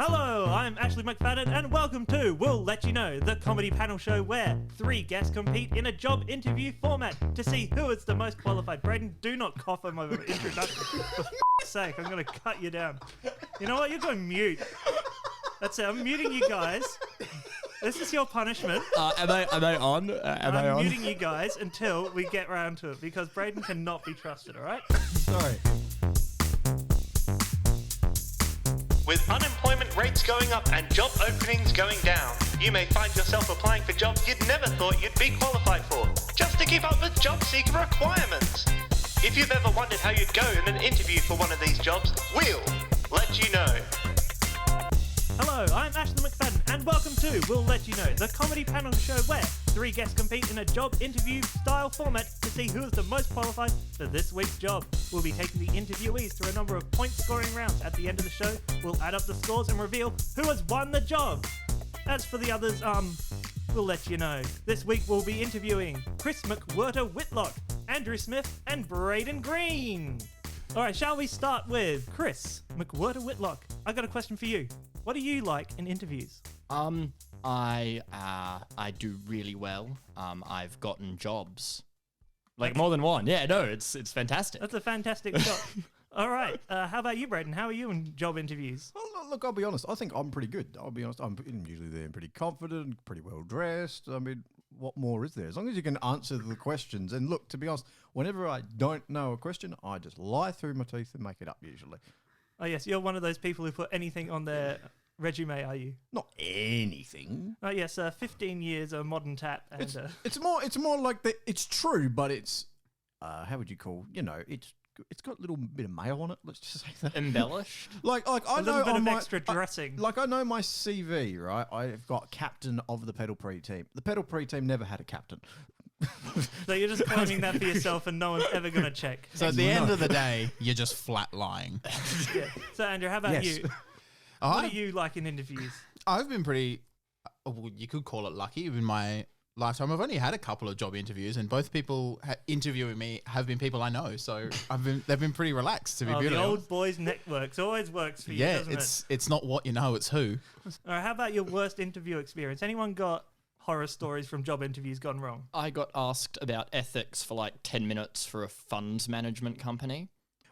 Hello, I'm Ashleigh McFadden and welcome to We'll Let You Know, the comedy panel show where 3 guests compete in a job interview format to see who is the most qualified. Brayden, do not cough on my introduction. For f***'s sake, I'm going to cut you down. You know what? You're going mute. That's it. I'm muting you guys. This is your punishment. Am I on? I'm muting you guys until we get round to it because Brayden cannot be trusted, all right? Sorry. With unemployment rates going up and job openings going down, you may find yourself applying for jobs you'd never thought you'd be qualified for, just to keep up with job seeker requirements. If you've ever wondered how you'd go in an interview for one of these jobs, we'll let you know. Hello, I'm Ashleigh McFadden and welcome to We'll Let You Know, the comedy panel show where 3 guests compete in a job interview style format to see who is the most qualified for this week's job. We'll be taking the interviewees through a number of point scoring rounds. At the end of the show, we'll add up the scores and reveal who has won the job. As for the others, we'll let you know. This week we'll be interviewing Chris McWhirter-Whitlock, Andrew Smith and Brayden Green. Alright, shall we start with Chris McWhirter-Whitlock? I got a question for you. What do you like in interviews? I do really well. I've gotten jobs, like more than one. Yeah, no, it's fantastic. That's a fantastic job. All right. How about you, Brayden? How are you in job interviews? Well, look, I'll be honest. I think I'm pretty good. I'll be honest. I'm usually there pretty confident, pretty well dressed. I mean, what more is there? As long as you can answer the questions. And look, to be honest, whenever I don't know a question, I just lie through my teeth and make it up usually. Oh, yes. You're one of those people who put anything on their resume, are you? Not anything. Oh, yes. 15 years of modern tap. And, It's more like it's true, but it's, how would you call, it's got a little bit of mayo on it. Let's just say that. Embellished. Like I a know little bit on of my, extra dressing. I know my CV, right? I've got captain of the pedal pre team. The pedal pre team never had a captain. So you're just claiming that for yourself and no one's ever going to check. So at the end of the day, you're just flat lying. Yeah. So Andrew, how about Yes. you? What do you like in interviews? I've been pretty, well, you could call it lucky in my lifetime. I've only had a couple of job interviews and both people interviewing me have been people I know. So they've been pretty relaxed, to be The beautiful. old boys networks always works for you, Yeah, doesn't it? it's not what you know, it's who. All right, how about your worst interview experience? Anyone got horror stories from job interviews gone wrong? I got asked about ethics for like 10 minutes for a funds management company.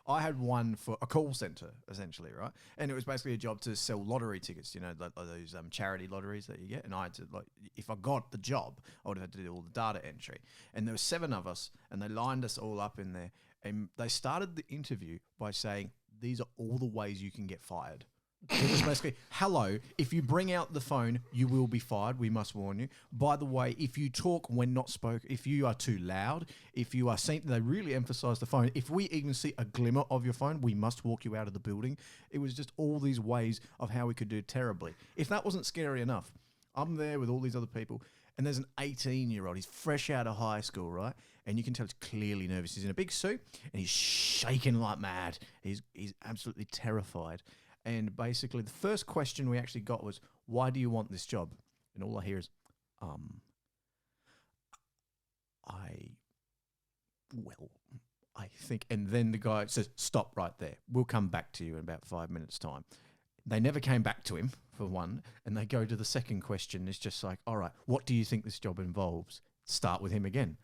I had one for a call center, essentially, right? And it was basically a job to sell lottery tickets, like those charity lotteries that you get. And I had to, if I got the job, I would have had to do all the data entry. And there were 7 of us, and they lined us all up in there. And they started the interview by saying, "These are all the ways you can get fired." It was basically, "Hello, if you bring out the phone, you will be fired. We must warn you. By the way, if you talk when not spoke, if you are too loud, if you are seen," they really emphasize the phone. "If we even see a glimmer of your phone, we must walk you out of the building." It was just all these ways of how we could do terribly. If that wasn't scary enough, I'm there with all these other people, and there's an 18-year-old. He's fresh out of high school, right? And you can tell he's clearly nervous. He's in a big suit, and he's shaking like mad. He's absolutely terrified. And basically, the first question we actually got was, "Why do you want this job?" And all I hear is, I think. And then the guy says, "Stop right there. We'll come back to you in about 5 minutes' time." They never came back to him, for one. And they go to the second question. It's just like, "All right, what do you think this job involves?" Start with him again.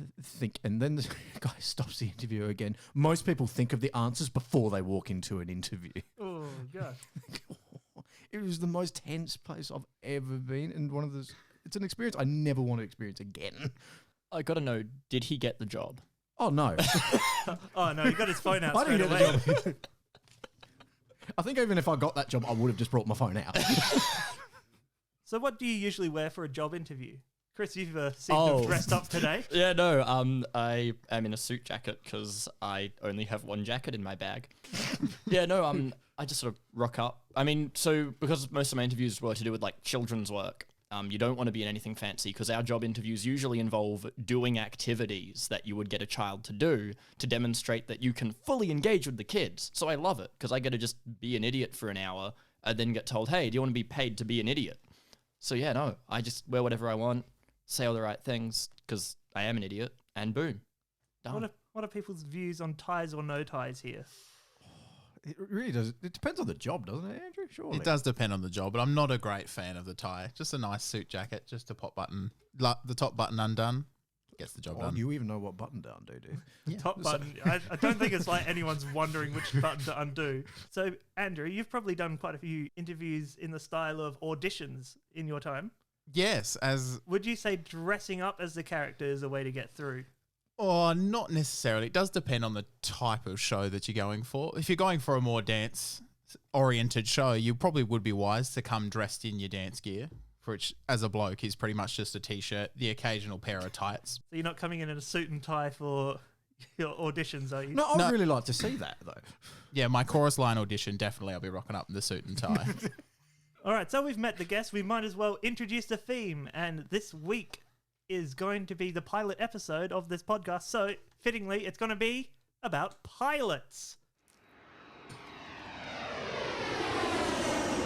I think, and then the guy stops the interview again. Most people think of the answers before they walk into an interview. Oh, gosh. It was the most tense place I've ever been, and it's an experience I never want to experience again. I got to know, did he get the job? Oh, no. Oh, no, he got his phone out I straight didn't away. get the job. I think even if I got that job, I would have just brought my phone out. So what do you usually wear for a job interview? Chris, you've seemed to have dressed up today. Yeah, no, I am in a suit jacket because I only have one jacket in my bag. Yeah, no, I just sort of rock up. I mean, so because most of my interviews were to do with like children's work, you don't want to be in anything fancy because our job interviews usually involve doing activities that you would get a child to do to demonstrate that you can fully engage with the kids. So I love it because I get to just be an idiot for an hour and then get told, "Hey, do you want to be paid to be an idiot?" So yeah, no, I just wear whatever I want, say all the right things because I am an idiot, and boom, done. What are people's views on ties or no ties here? It really does. It depends on the job, doesn't it, Andrew? Surely. It does depend on the job, but I'm not a great fan of the tie. Just a nice suit jacket, just a pop button, the top button undone, gets the job Oh, done. you even know what button to undo, do you? Top button. I don't think it's like anyone's wondering which button to undo. So, Andrew, you've probably done quite a few interviews in the style of auditions in your time. Yes, Would you say dressing up as the character is a way to get through? or not necessarily. It does depend on the type of show that you're going for. If you're going for a more dance-oriented show, you probably would be wise to come dressed in your dance gear, which, as a bloke, is pretty much just a t-shirt, the occasional pair of tights. So you're not coming in a suit and tie for your auditions, are you? No, I'd really like to see that, though. Yeah, my chorus line audition, definitely I'll be rocking up in the suit and tie. All right, so we've met the guests. We might as well introduce the theme. And this week is going to be the pilot episode of this podcast. So, fittingly, it's going to be about pilots.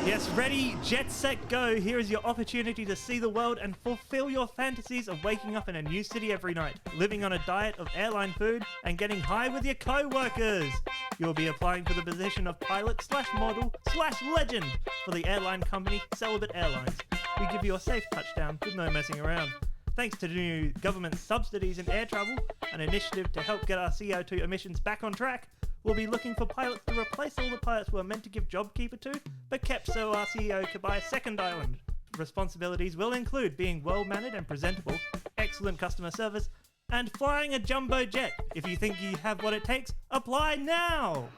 Yes, ready, jet, set, go. Here is your opportunity to see the world and fulfill your fantasies of waking up in a new city every night, living on a diet of airline food, and getting high with your co-workers. You'll be applying for the position of pilot/model/legend for the airline company Celibate Airlines. We give you a safe touchdown with no messing around. Thanks to new government subsidies in air travel, an initiative to help get our CO2 emissions back on track, we'll be looking for pilots to replace all the pilots we're meant to give JobKeeper to, but kept so our CEO could buy a second island. Responsibilities will include being well-mannered and presentable, excellent customer service, and flying a jumbo jet. If you think you have what it takes, apply now!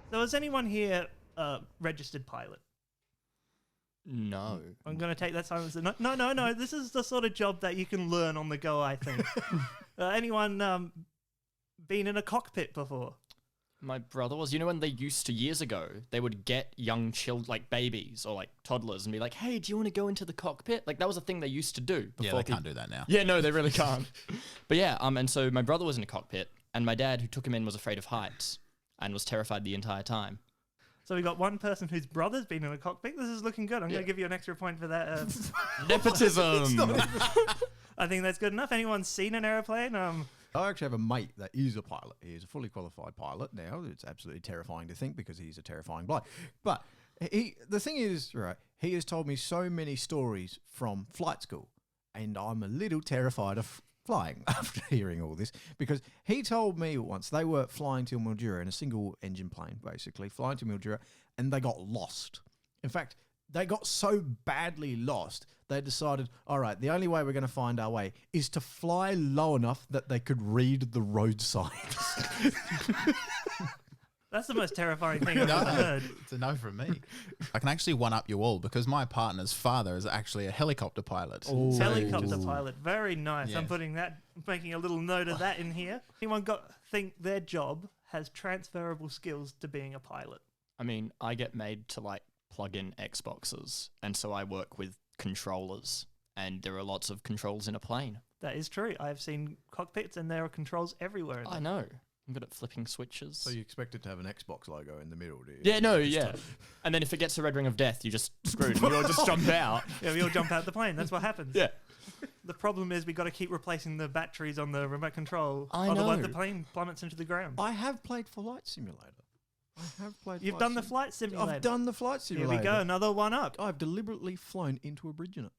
So is anyone here a registered pilot? No. I'm going to take that silence. No. This is the sort of job that you can learn on the go, I think. Anyone been in a cockpit before? My brother was. You know when they used to, years ago, they would get young children, like babies or like toddlers, and be like, hey, do you want to go into the cockpit? Like, that was a thing they used to do. Yeah, they can't do that now. Yeah, no, they really can't. But yeah, and so my brother was in a cockpit, and my dad, who took him in, was afraid of heights and was terrified the entire time. So we got one person whose brother's been in a cockpit. This is looking good. I'm going to give you an extra point for that. Nepotism! I think that's good enough. Anyone seen an aeroplane? I actually have a mate that is a pilot. He is a fully qualified pilot now. It's absolutely terrifying to think because he's a terrifying bloke. But the thing is, right, he has told me so many stories from flight school, and I'm a little terrified of flying after hearing all this, because he told me once they were flying to Mildura in a single engine plane, basically flying to Mildura, and they got lost. In fact, they got so badly lost, they decided, all right, the only way we're going to find our way is to fly low enough that they could read the road signs. That's the most terrifying thing I've ever heard. It's a no from me. I can actually one-up you all because my partner's father is actually a helicopter pilot. Oh. Helicopter pilot. Very nice. Yes. I'm making a little note of that in here. Anyone think their job has transferable skills to being a pilot? I mean, I get made to like plug in Xboxes, and so I work with controllers, and there are lots of controls in a plane. That is true. I've seen cockpits and there are controls everywhere. In I them. know. I'm good at flipping switches. So you expect it to have an Xbox logo in the middle, do you? Yeah, no, yeah. And then if it gets a red ring of death, you just screwed. You all just jump out. Yeah, we all jump out the plane. That's what happens. Yeah. The problem is we got to keep replacing the batteries on the remote control. I Otherwise, know. the plane plummets into the ground. I have played Flight Simulator. You've done the flight simulator. I've done the flight simulator. Here we go, another one up. I've deliberately flown into a bridge in it.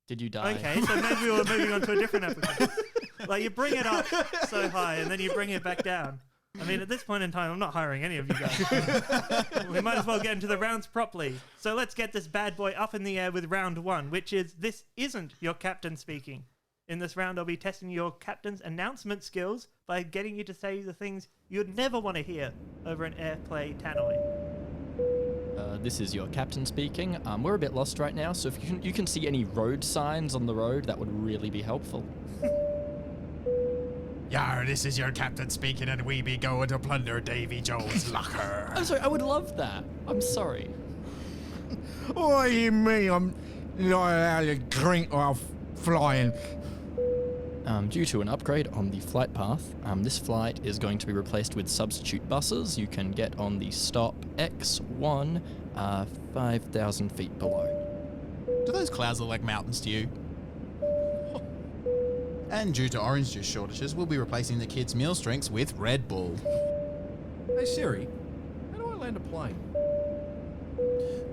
Did you die? Okay, so maybe we're moving on to a different episode. Like, you bring it up so high and then you bring it back down. I mean, at this point in time, I'm not hiring any of you guys. We might as well get into the rounds properly. So let's get this bad boy up in the air with round one, which is This Isn't Your Captain Speaking. In this round, I'll be testing your captain's announcement skills by getting you to say the things you'd never want to hear over an airplay tannoy. This is your captain speaking. We're a bit lost right now, so if you can see any road signs on the road, that would really be helpful. Yar, this is your captain speaking, and we be going to plunder Davy Jones' locker. I'm sorry, I would love that. I'm sorry. What do you mean I'm not allowed to drink while flying? Due to an upgrade on the flight path, this flight is going to be replaced with substitute buses. You can get on the stop X1, 5,000 feet below. Do those clouds look like mountains to you? And due to orange juice shortages, we'll be replacing the kids' meal drinks with Red Bull. Hey Siri, how do I land a plane?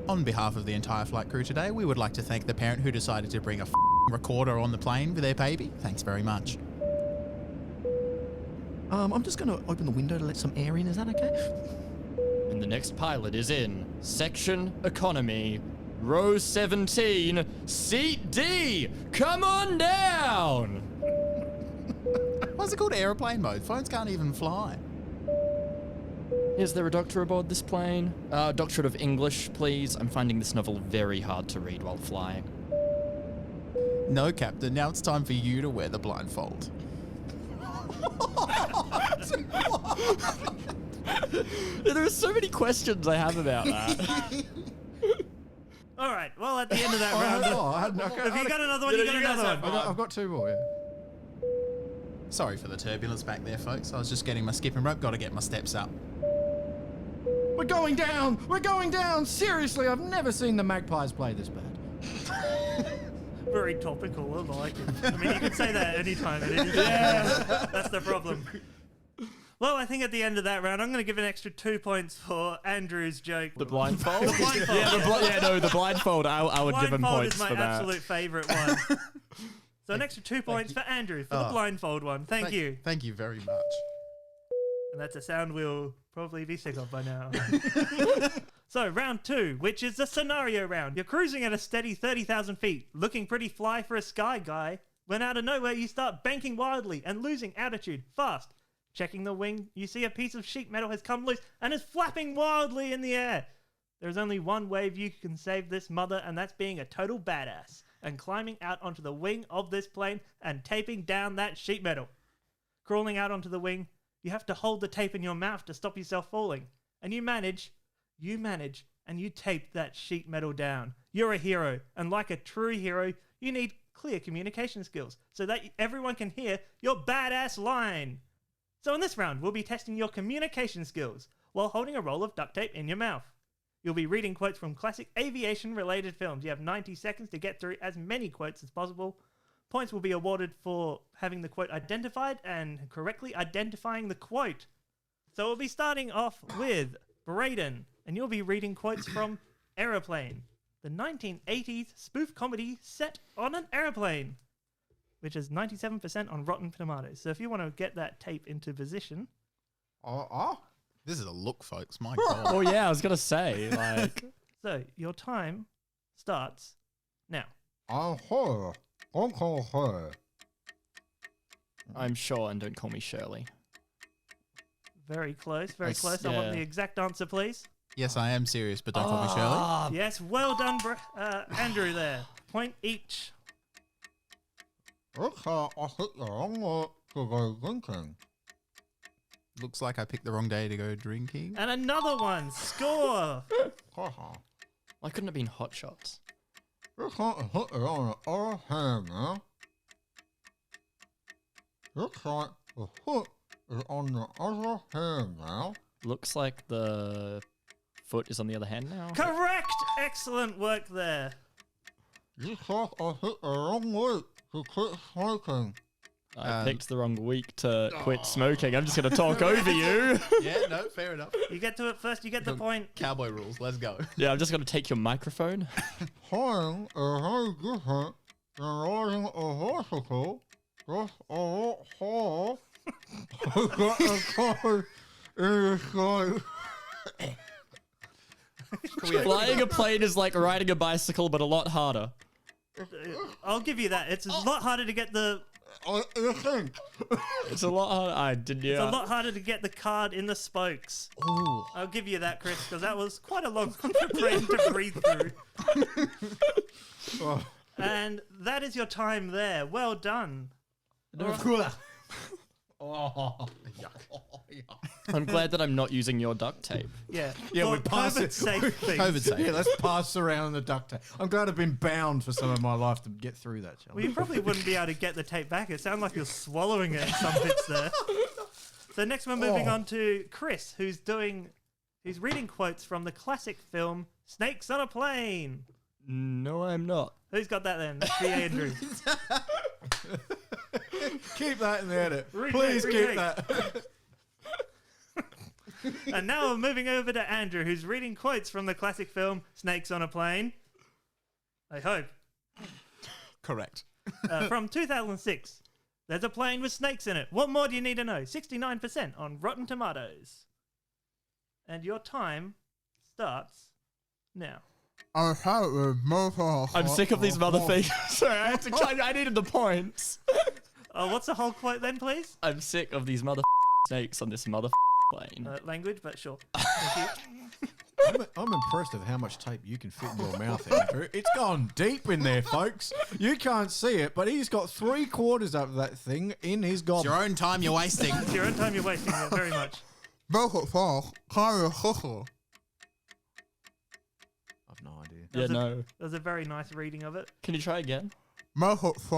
On behalf of the entire flight crew today, we would like to thank the parent who decided to bring a recorder on the plane with their baby. Thanks very much. I'm just going to open the window to let some air in. Is that okay? And the next pilot is in Section Economy, Row 17, Seat D. Come on down! What's it called? Aeroplane mode. Phones can't even fly. Is there a doctor aboard this plane? Doctorate of English, please. I'm finding this novel very hard to read while flying. No, Captain. Now it's time for you to wear the blindfold. There are so many questions I have about that. All right. Well, at the end of that round, if you got another one, you got another one. I've got two more, yeah. Sorry for the turbulence back there, folks. I was just getting my skipping rope. Got to get my steps up. We're going down! We're going down! Seriously, I've never seen the Magpies play this bad. Very topical. I like it. I mean, you can say that anytime. At any time. That's the problem. Well, I think at the end of that round, I'm going to give an extra 2 points for Andrew's joke. The blindfold? The blindfold, The blindfold. I would give him blindfold points is my for that. absolute favourite one. So an extra 2 points for Andrew for the blindfold one. Thank you. Thank you very much. And that's a sound we'll probably be sick of by now. So round 2, which is the scenario round. You're cruising at a steady 30,000 feet, looking pretty fly for a sky guy, when out of nowhere you start banking wildly and losing altitude fast. Checking the wing, you see a piece of sheet metal has come loose and is flapping wildly in the air. There's only one way you can save this mother, and that's being a total badass and climbing out onto the wing of this plane and taping down that sheet metal. Crawling out onto the wing, you have to hold the tape in your mouth to stop yourself falling. And you manage, and you tape that sheet metal down. You're a hero, and like a true hero, you need clear communication skills so that everyone can hear your badass line. So in this round, we'll be testing your communication skills while holding a roll of duct tape in your mouth. You'll be reading quotes from classic aviation-related films. You have 90 seconds to get through as many quotes as possible. Points will be awarded for having the quote identified and correctly identifying the quote. So we'll be starting off with Brayden, and you'll be reading quotes from Aeroplane, the 1980s spoof comedy set on an aeroplane, which is 97% on Rotten Tomatoes. So if you want to get that tape into position... This is a look, folks. My God. Oh yeah, I was gonna say, like. So your time starts now. I'm sure, and don't call me Shirley. Very close, very That's- close. I want yeah. the exact answer, please. Yes, I am serious, but don't call me Shirley. Yes, well done, Andrew there. Point each. Looks like I picked the wrong day to go drinking. And another one. Score. Why couldn't it have been Hot Shots? Looks like the foot is on the other hand now. Looks like the foot is on the other hand now. Correct. Excellent work there. Looks like I hit the wrong week to quit smoking. I picked the wrong week to quit smoking. I'm just going to talk over you. Yeah, no, fair enough. You get to it first, you get the point. Cowboy rules. Let's go. Yeah, I'm just going to take your microphone. Flying is very different than riding a bicycle. Just a lot harder to get a car in the sky. Flying a plane is like riding a bicycle, but a lot harder. I'll give you that. It's a lot harder to get the... You think? It's a lot harder. I didn't. Yeah. It's a lot harder to get the card in the spokes. Ooh. I'll give you that, Chris, because that was quite a long one for Brayden to breathe through. And that is your time there. Well done. I'm glad that I'm not using your duct tape. Yeah. Yeah, For we pass it. COVID-safe things. COVID safe. Yeah, let's pass around the duct tape. I'm glad I've been bound for some of my life to get through that challenge. Well, you probably wouldn't be able to get the tape back. It sounded like you're swallowing it in some bits there. So next we're moving on to Chris, who's reading quotes from the classic film Snakes on a Plane. No, I'm not. Who's got that then? That's the Andrew. Keep that in the edit. Retake, Please keep retake. that. And now we're moving over to Andrew, who's reading quotes from the classic film Snakes on a Plane. I hope. Correct. From 2006. There's a plane with snakes in it. What more do you need to know? 69% on Rotten Tomatoes. And your time starts now. I'm sick of these mother things. Sorry, I needed the points. What's the whole quote then, please? I'm sick of these mother snakes on this mother plane. Language, but sure. Thank you. I'm impressed with how much tape you can fit in your mouth, Andrew. It's gone deep in there, folks. You can't see it, but he's got 3/4 of that thing in his gob. It's your own time you're wasting. It's your own time you're wasting there, very much. I've no idea. Yeah, no. That was a very nice reading of it. Can you try again? My first.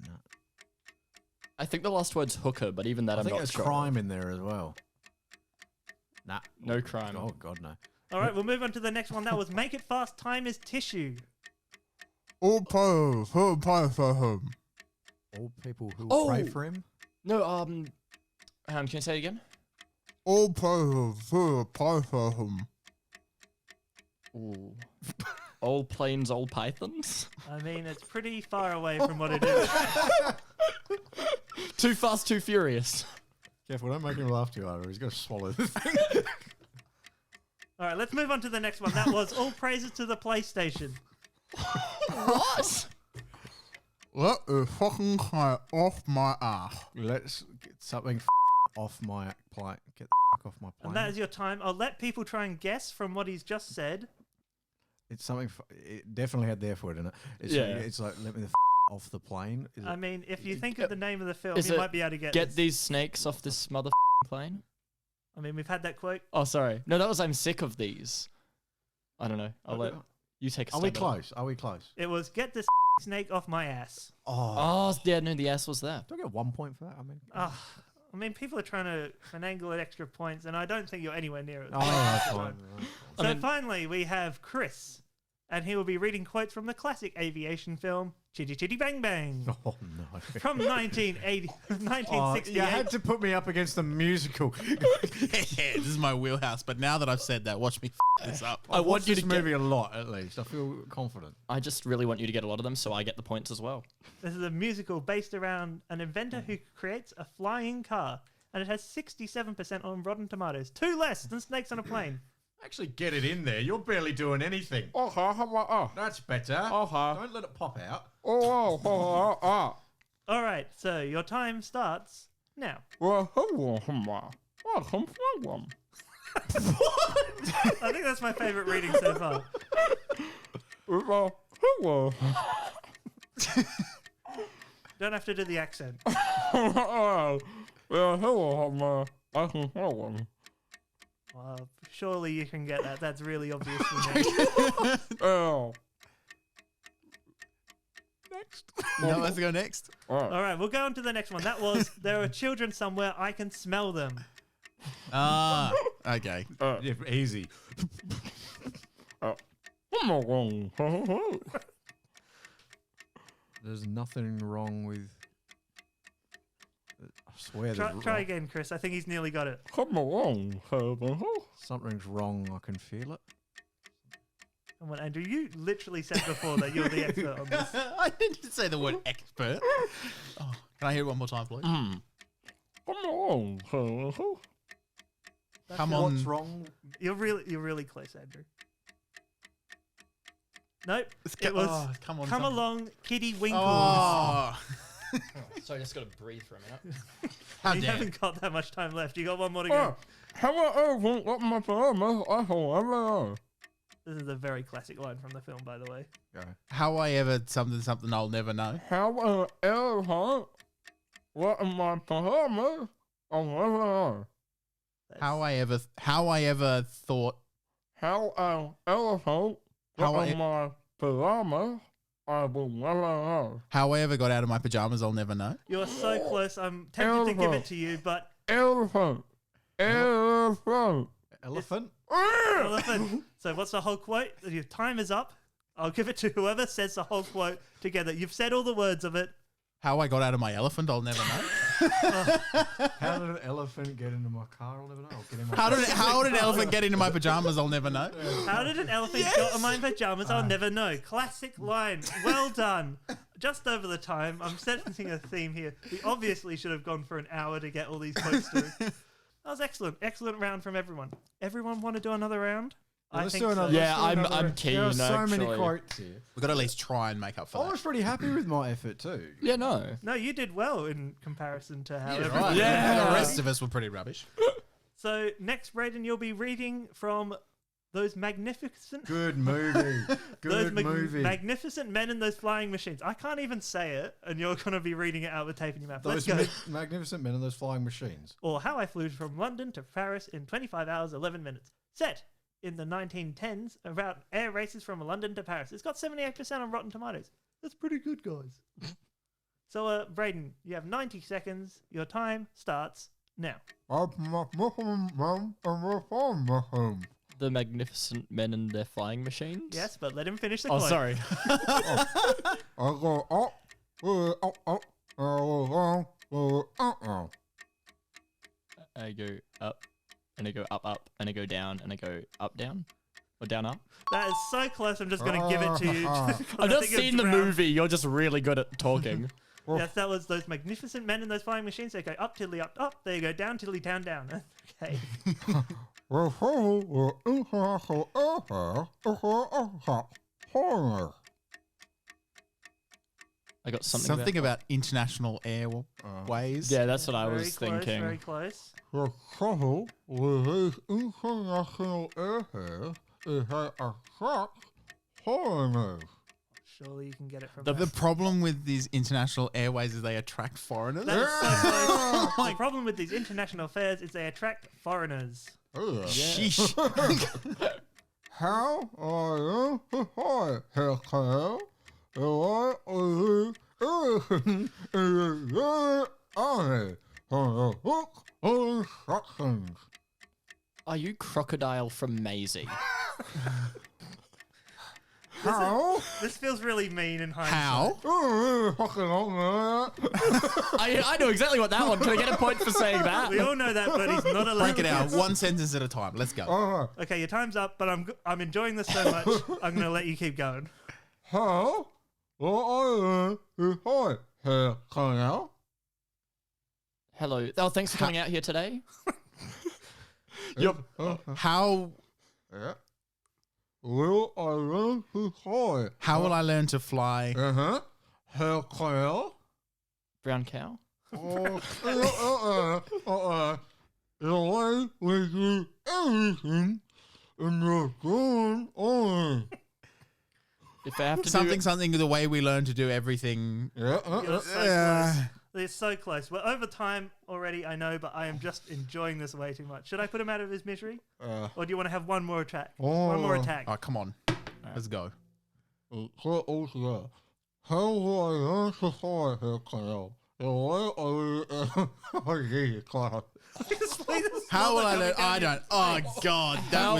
No. I think the last word's hooker, but even that I I'm think not there's sure. crime in there as well. Nah. No crime. Oh, God, no. All right, we'll move on to the next one. That was Make It Fast, Time is Tissue. All people who pray for him? No, can you say it again? All people who pray for him. Ooh. Old planes, old pythons? I mean, it's pretty far away from what it is. Too fast, too furious. Careful, don't make him laugh too hard or he's going to swallow the thing. All right, let's move on to the next one. That was All Praises to the PlayStation. What? Let the fucking guy off my ass. Let's get something off my plane. Get the off my plane. And that is your time. I'll let people try and guess from what he's just said. It's something. It definitely had the F word in it. It's, Yeah. It's like let me the off the plane. Is I it, mean, if you think of the name of the film, Is you it might be able to get Get this. these snakes off this mother plane? I mean, we've had that quote. Oh, sorry. No, that was I'm sick of these. I don't know. I'll let you take a Are stab we at it. close? Are we close? It was Get this snake off my ass. Oh, yeah, no, the ass was there. Do I get 1 point for that? I mean, People are trying to finagle extra points, and I don't think you're anywhere near it. Oh, that's fine. So finally, we have Chris, and he will be reading quotes from the classic aviation film Chitty Chitty Bang Bang Oh no! from 1968. You had to put me up against the musical. Yeah, this is my wheelhouse. But now that I've said that, watch me this up. I want you to this movie a lot, at least. I feel confident. I just really want you to get a lot of them, so I get the points as well. This is a musical based around an inventor who creates a flying car, and it has 67% on Rotten Tomatoes. 2 less than Snakes on a Plane. Actually, get it in there. You're barely doing anything. That's better. Don't let it pop out. All right, so your time starts now. Oh, I think that's my favorite reading so far. Don't have to do the accent. Surely you can get that. That's really obvious for me. No, let's go next. All right, we'll go on to the next one. That was There Are Children Somewhere, I Can Smell Them. Ah, okay. Yeah, easy. There's nothing wrong with. I swear Try again, Chris. I think he's nearly got it. something's wrong. I can feel it. Come on, Andrew. You literally said before that you're the expert on this. I didn't say the word expert. Oh, can I hear it one more time, please? Come on. What's wrong? You're really close, Andrew. Nope. Go- It was come on, Come something. Along, Kitty Winkles. Oh. Sorry, I just got to breathe for a minute. How You dare. haven't got that much time left. You got one more to go. This is a very classic line from the film, by the way. Go. How I ever something I'll never know. How I ever thought. How I ever got out of my pajamas, I'll never know. You're so close. I'm tempted to give it to you, but Elephant. elephant. So what's the whole quote? Your time is up. I'll give it to whoever says the whole quote together. You've said all the words of it. How I got out of my elephant, I'll never know. How did an elephant get into my car? I'll never know. Get in my How did an elephant get into my pajamas? I'll never know. How did an elephant get on my pajamas? I'll never know. Classic line. Well done. Just over the time. I'm sensing a theme here. We obviously should have gone for an hour to get all these quotes through. That was excellent. Excellent round from everyone. Everyone want to do another round? I let's think do so. another- Yeah, let's do another- I'm keen. There are so many actually. quotes here. We've got to at least try and make up for I that. was pretty happy with my effort too. Yeah, no. No, you did well in comparison to how everyone Right. did. Yeah. The rest of us were pretty rubbish. So next, Brayden, you'll be reading from those magnificent... Good movie. Good movie. Magnificent Men in Those Flying Machines. I can't even say it, and you're going to be reading it out with tape in your mouth. Let's Those go. magnificent men and those flying machines. Or How I Flew from London to Paris in 25 hours, 11 minutes. Set in the 1910s about air races from London to Paris. It's got 78% on Rotten Tomatoes. That's pretty good, guys. So, Brayden, you have 90 seconds. Your time starts now. The magnificent men and their flying machines. Yes, but let him finish the Oh, quote. sorry. I go I go up, and I go up, and I go down, and I go up, down, or down, up. That is so close, I'm just going to give it to you. I've not seen the movie. You're just really good at talking. Yes, that was those magnificent men in those flying machines. They go up, tiddly, up, up. There you go, down, tiddly, down, down. Okay. I got Something about international airways. Yeah, that's what I Very was close, thinking. very close. The trouble with these international airfares is they attract foreigners. Surely you can get it from The that. problem with these international airways is they attract foreigners. That is so close. The problem with these international affairs is they attract foreigners. Sheesh. How are you to Herr Kerl? Why are you everything in the army from the book of instructions? Are you Crocodile from Maisie? How? This feels really mean in hindsight. How? Oh, fucking don't know that. I know exactly what that one. Can I get a point for saying that? We all know that, but he's not allowed Break it to out guess. one sentence at a time. Let's go. Okay, your time's up, but I'm enjoying this so much, I'm going to let you keep going. How? What are you to Herr Kerl? Hello. Oh, thanks for coming out here today. How Yeah. Will I learn to fly? how will I learn to fly? Herr Kerl? Brown cow. The way we do everything in the Grand Army. If I have to Something the way we learn to do everything. You're so close. They're so close. We're over time already, I know, but I am just enjoying this way too much. Should I put him out of his misery? Or do you want to have one more attack? One more attack. Oh, come on. Let's go. How will I learn to fly, Herr Kerl? The way I How will I learn? I don't. Oh, God. That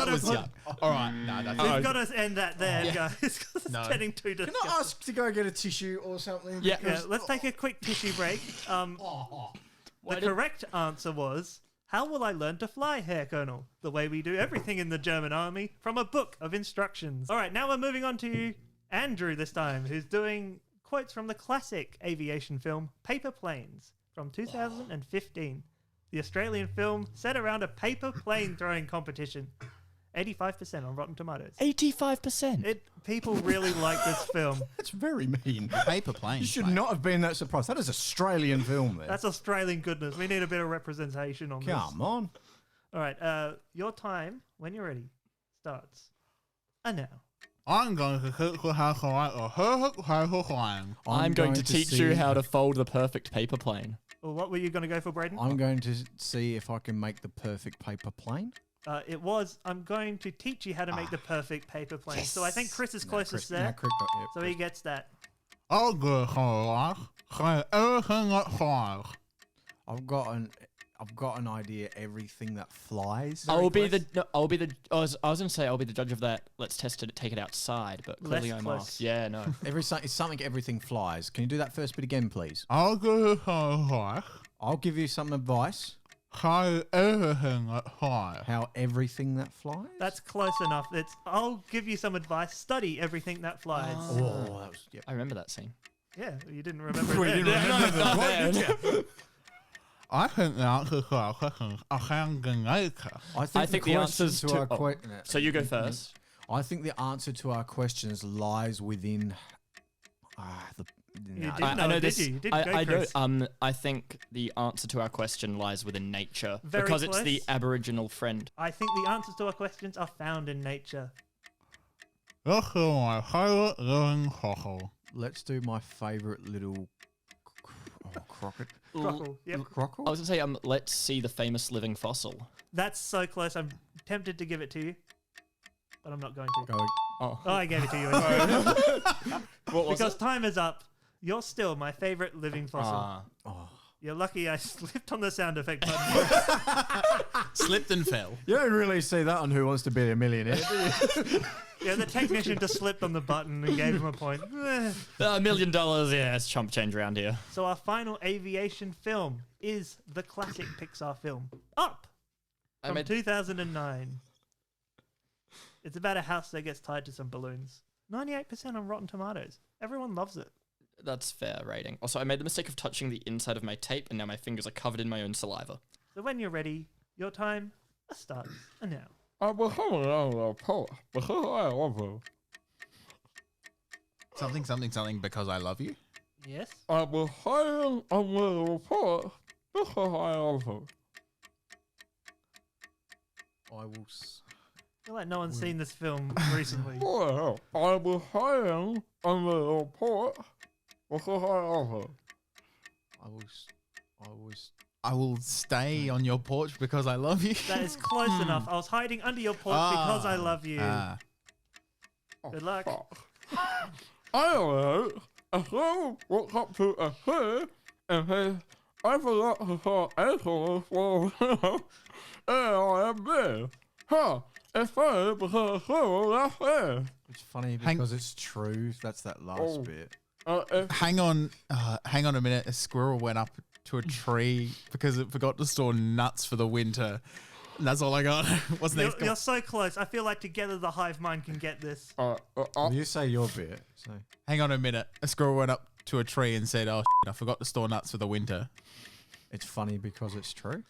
was yuck. All right. No, that's We've got to end that there, guys, because it's No. getting too Can disgusting. I ask to go get a tissue or something? Yeah. Yeah, let's take a quick tissue break. The correct answer was, how will I learn to fly, Herr Colonel? The way we do everything in the German army from a book of instructions. All right, now we're moving on to Andrew this time, who's doing quotes from the classic aviation film Paper Planes from 2015. The Australian film set around a paper plane throwing competition. 85% on Rotten Tomatoes. 85%. People really like this film. That's very mean. paper plane. You should not have been that surprised. That is Australian film there. That's Australian goodness. We need a bit of representation on this. Come on. All right, your time, when you're ready, starts. Now. I'm going to teach you how to write a perfect paper plane. I'm going to teach you how to fold the perfect paper plane. Well, what were you going to go for, Brayden? I'm going to see if I can make the perfect paper plane. It was, I'm going to teach you how to make the perfect paper plane. So I think Chris is closest there. So he gets that. I'll go home. Say everything that flies. I've got an I've got an idea. Everything that flies. I'll be the. No, I'll be the. I was gonna say I'll be the judge of that. Let's test it. Take it outside, but clearly Less I'm close. off. Yeah, no. It's something. Everything flies. Can you do that first bit again, please? I'll go high. I'll give you some advice. How everything that flies. How everything that flies. That's close enough. It's I'll give you some advice. Study everything that flies. Oh, that was. Yep. I remember that scene. Yeah, you didn't remember it. then. I think the answer to our question is a hand grenade. I think the answers to. So you go first. I think the answer to our questions lies within. You no, did know, I know did this. you? You did I go, know. Chris. I think the answer to our question lies within nature Very because it's the close. Aboriginal friend. I think the answers to our questions are found in nature. This is my favorite living fossil. Let's do my favourite little crockett. Crockle. Yep. Crockle? I was gonna say let's see the famous living fossil. That's so close. I'm tempted to give it to you, but I'm not going to. Go. Oh, Oh, I gave it to you anyway. what was Because it? time is up. You're still my favorite living fossil. Ah. You're lucky I slipped on the sound effect button. Slipped and fell. You don't really see that on Who Wants to Be a Millionaire, do you? Yeah, the technician just slipped on the button and gave him a point. Eh. $1 million. Yeah, it's chump change around here. So our final aviation film is the classic Pixar film, Up, I from made 2009. It's about a house that gets tied to some balloons. 98% on Rotten Tomatoes. Everyone loves it. That's fair rating. Also, I made the mistake of touching the inside of my tape, and now my fingers are covered in my own saliva. So when you're ready, your time starts now. I will have a report because I love you. Something because I love you. Yes? I will hire a little report because I love you. I will. I feel like no one's seen this film recently. Well, I will hire a little report because I love you. I will stay on your porch because I love you. That is close enough. I was hiding under your porch because I love you. Good luck. I know a girl walked up to a tree and said, I forgot to throw acorns for and I am there. Huh, it's funny because a squirrel left there. It's funny because it's true. That's that last bit. Hang on a minute. A squirrel went up to a tree because it forgot to store nuts for the winter. And that's all I got. What's next? You're so close. I feel like together the hive mind can get this. You say your bit. So. Hang on a minute. A squirrel went up to a tree and said, "Oh, I forgot to store nuts for the winter." It's funny because it's true.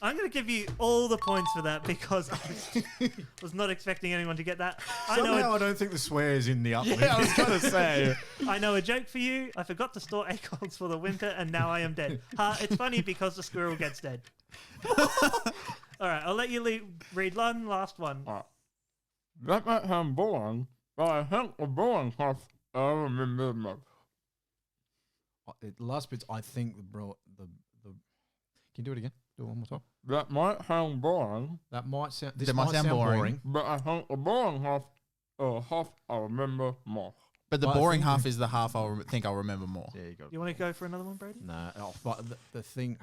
I'm going to give you all the points for that because I was not expecting anyone to get that. I don't think the swear is in the up. Yeah, I was gonna say. I know a joke for you. I forgot to store acorns for the winter and now I am dead. It's funny because the squirrel gets dead. All right, I'll let you read one last one. That might sound boring, but I think the boring stuff I remember most. The last bit, I think the. Can you do it again? Do it one more time. That might sound boring, That might sound. That might sound boring. but I think the boring half I remember most. But the Well, I boring think half is the half think I'll remember more. There you go. You want to go for another one, Brady? Nah, but the thing.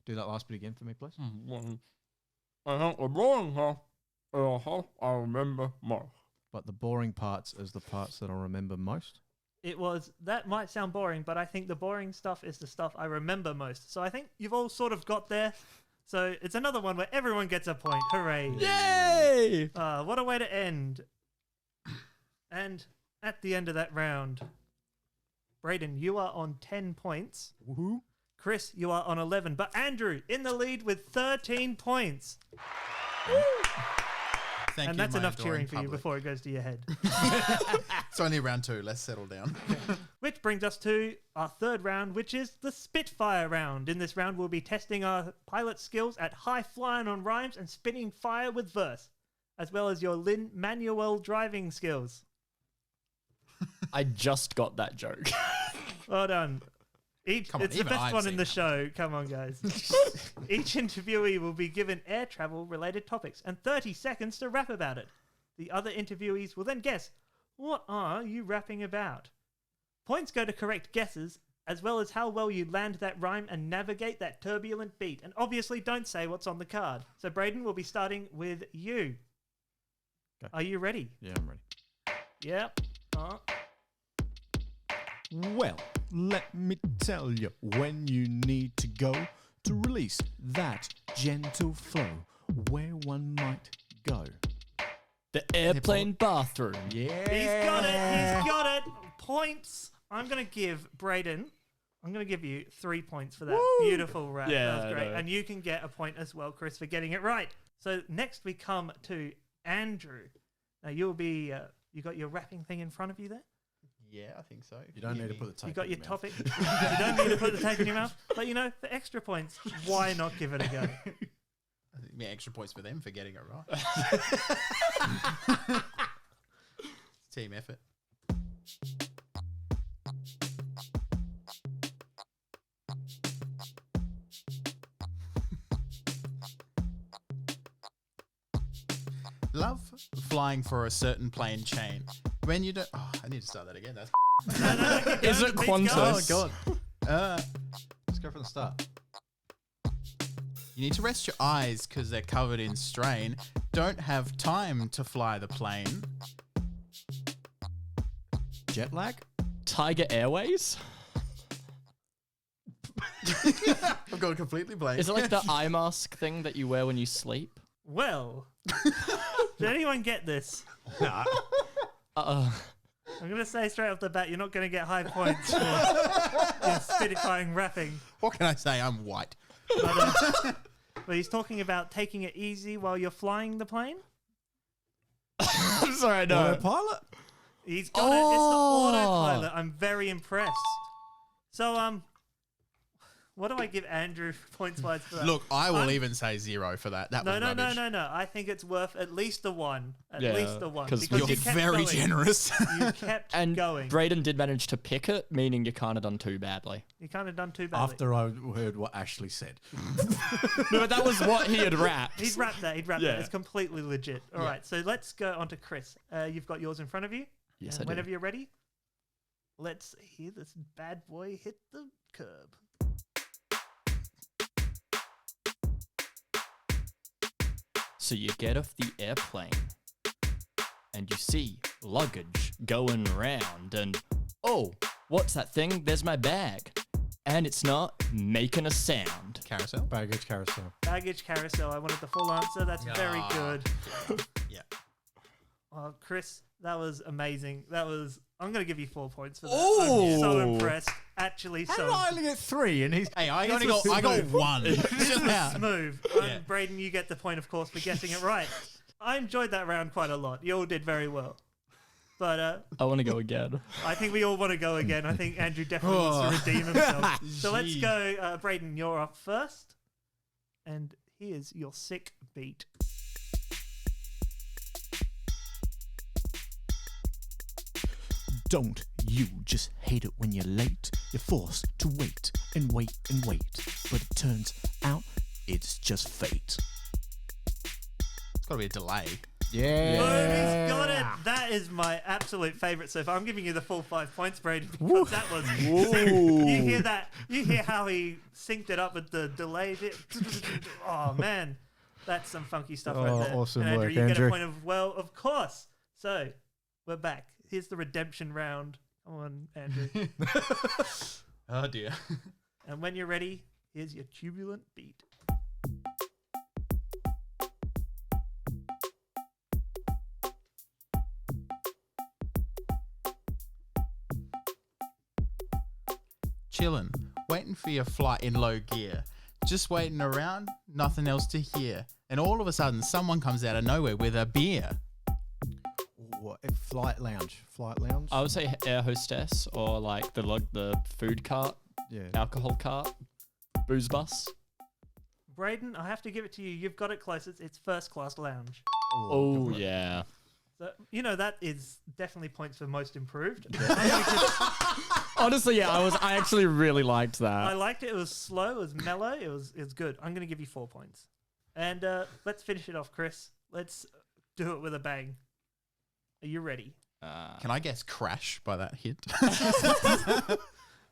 Do that last bit again for me, please. I think the boring half is the half I remember most. But the boring parts is the parts that I remember most. It was, that might sound boring, but I think the boring stuff is the stuff I remember most. So I think you've all sort of got there. So it's another one where everyone gets a point. Hooray. Yay! What a way to end. And at the end of that round, Brayden, you are on 10 points. Woohoo! Chris, you are on 11. But Andrew, in the lead with 13 points. Thank And you, that's my enough adoring cheering for you public. before it goes to your head. It's only round 2. Let's settle down. Which brings us to our third round, which is the Spitfire Round. In this round, we'll be testing our pilot skills at high flying on rhymes and spitting fire with verse, as well as your manual driving skills. I just got that joke. Well done. Come on, It's the even best I've one in seen the that. show. Come on, guys. Each interviewee will be given air travel related topics and 30 seconds to rap about it. The other interviewees will then guess, what are you rapping about? Points go to correct guesses as well as how well you land that rhyme and navigate that turbulent beat. And obviously don't say what's on the card. So Brayden, we'll be starting with you. Okay. Are you ready? Yeah, I'm ready. Yep. Well, let me tell you when you need to go to release that gentle flow where one might go. The airplane bathroom. Yeah. He's got it. He's got it. Points. I'm going to give Brayden, I'm going to give you 3 points for that beautiful rap. Yeah, that was great. I know. And you can get a point as well, Chris, for getting it right. So next we come to Andrew. Now you'll be, you got your rapping thing in front of you there? Yeah, I think so. You don't need to put the tape You got in your mouth. topic. You don't need to put the tape in your mouth. But you know, for extra points, why not give it a go? I think yeah, extra points for them for getting it right. Team effort. Love flying for a certain plane chain. When you don't... Oh, I need to start that again. That's... Is it Qantas? Oh, God. Let's go from the start. You need to rest your eyes because they're covered in strain. Don't have time to fly the plane. Jet lag? Tiger Airways? I've gone completely blank. Is it like the eye mask thing that you wear when you sleep? Well, did anyone get this? Nah. Uh-oh. I'm going to say straight off the bat, you're not going to get high points for your spittifying rapping. What can I say? I'm white. But he's talking about taking it easy while you're flying the plane. I'm sorry, no. Autopilot? He's got it. It's the autopilot. I'm very impressed. So, what do I give Andrew points-wise for that? Look, I will even say 0 for that. That was rubbish. No. I think it's worth at least the one. At Yeah, least the one. 'cause Because You're you kept very going. generous. You kept And going. Brayden did manage to pick it, meaning you can't have done too badly. You kind of done too badly. After I heard what Ashleigh said. No, but that was what he had rapped. He'd wrapped that. He'd wrapped Yeah. that. It's completely legit. All right, so let's go on to Chris. You've got yours in front of you. Yes, And I do. whenever you're ready, let's hear this bad boy hit the curb. So you get off the airplane and you see luggage going round and, oh, what's that thing? There's my bag. And it's not making a sound. Carousel? Baggage carousel. Baggage carousel. I wanted the full answer. That's very Ah. good. Yeah. Oh, Chris, that was amazing. I'm going to give you 4 points for that. Ooh. I'm so impressed. Actually, How so did I only get 3 and he's... Hey, I This only was got smooth. 1. Just now. smooth. Yeah. Brayden, you get the point, of course, for guessing it right. I enjoyed that round quite a lot. You all did very well. But I want to go again. I think we all want to go again. I think Andrew definitely wants to redeem himself. So let's Gee. go. Brayden, you're up first. And here's your sick beat. Don't you just hate it when you're late? You're forced to wait and wait and wait. But it turns out it's just fate. It's got to be a delay. Yeah. Boom, he's got it. That is my absolute favourite so far. I'm giving you the full 5 points, Brayden, because that was sick. You hear that? You hear how he synced it up with the delay bit? Oh, man. That's some funky stuff right there. Awesome and Andrew, work, you get Andrew. a point of, well, of course. So, we're back. Here's the redemption round. Come on, Andrew. Oh, dear. And when you're ready, here's your turbulent beat. Chillin', waiting for your flight in low gear. Just waiting around, nothing else to hear. And all of a sudden, someone comes out of nowhere with a beer. What? Flight lounge. Flight lounge? I would say air hostess or like the food cart, yeah. alcohol cart, booze bus. Brayden, I have to give it to you. You've got it close. It's first class lounge. Oh, yeah. So, that is definitely points for most improved. Honestly, yeah, I actually really liked I that. liked it. It was slow. It was mellow. It was good. I'm going to give you 4 points. And let's finish it off, Chris. Let's do it with a bang. Are you ready? Can I guess crash by that hint?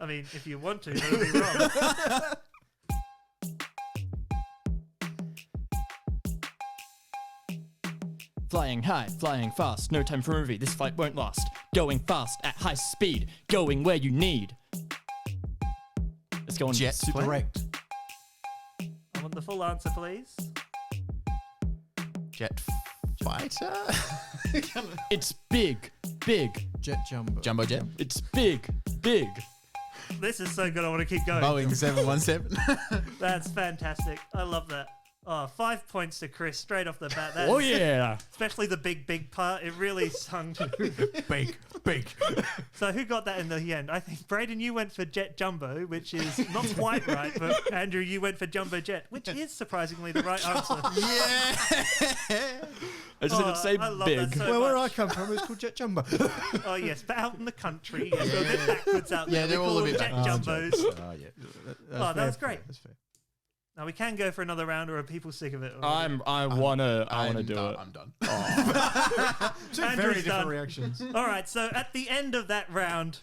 I mean, if you want to, that'll be wrong. Flying high, flying fast, no time for a movie, this fight won't last. Going fast at high speed, going where you need. Let's go on Jet super. plane? Correct. I want the full answer, please. Jet fighter? It's big, big. Jet jumbo. Jumbo jet? It's big, big. This is so good, I want to keep going. Boeing 717. That's fantastic. I love that. Oh, 5 points to Chris straight off the bat. That Oh is- yeah. Especially the big part. It really sung to. Big. So who got that in the end? I think Brayden, you went for Jet Jumbo, which is not quite right, but Andrew, you went for Jumbo Jet, which is surprisingly the right answer. I just didn't say I love big. that so Well, where I much. come from, it's called Jet Jumbo. Oh yes, but out in the country, yes, we're a bit backwards out there. Yeah, they're We all call a bit them Jet backwards. Jumbos. Oh, yeah. Oh, that was great. That's fair. Now we can go for another round, or are people sick of it? I wanna do it. I'm done. Two Andrew's very different done. reactions. All right, so at the end of that round,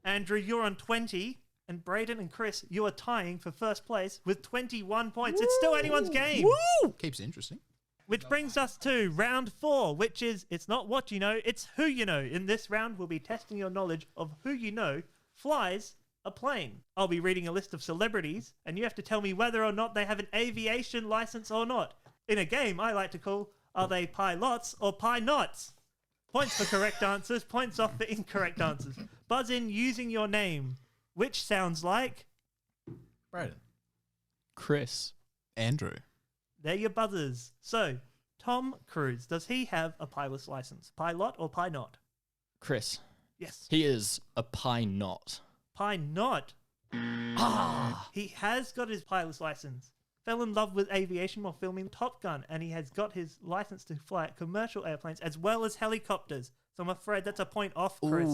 Andrew, you're on 20, and Brayden and Chris, you are tying for first place with 21 points. It's still anyone's game. Keeps it interesting. Which brings us to round 4, which is it's not what you know, it's who you know. In this round, we'll be testing your knowledge of who you know flies a plane. I'll be reading a list of celebrities, and you have to tell me whether or not they have an aviation license or not. In a game I like to call, are they pilots or pie-nots? Points for correct answers, points off for incorrect answers. Buzz in using your name, which sounds like... Brayden. Chris. Andrew. They're your buzzers. So, Tom Cruise, does he have a pilot's license? Pilot or pie-not? Chris. Yes. He is a pie not. Pie-not. He has got his pilot's license. Fell in love with aviation while filming Top Gun, and he has got his license to fly commercial airplanes as well as helicopters. So I'm afraid that's a point off, Chris.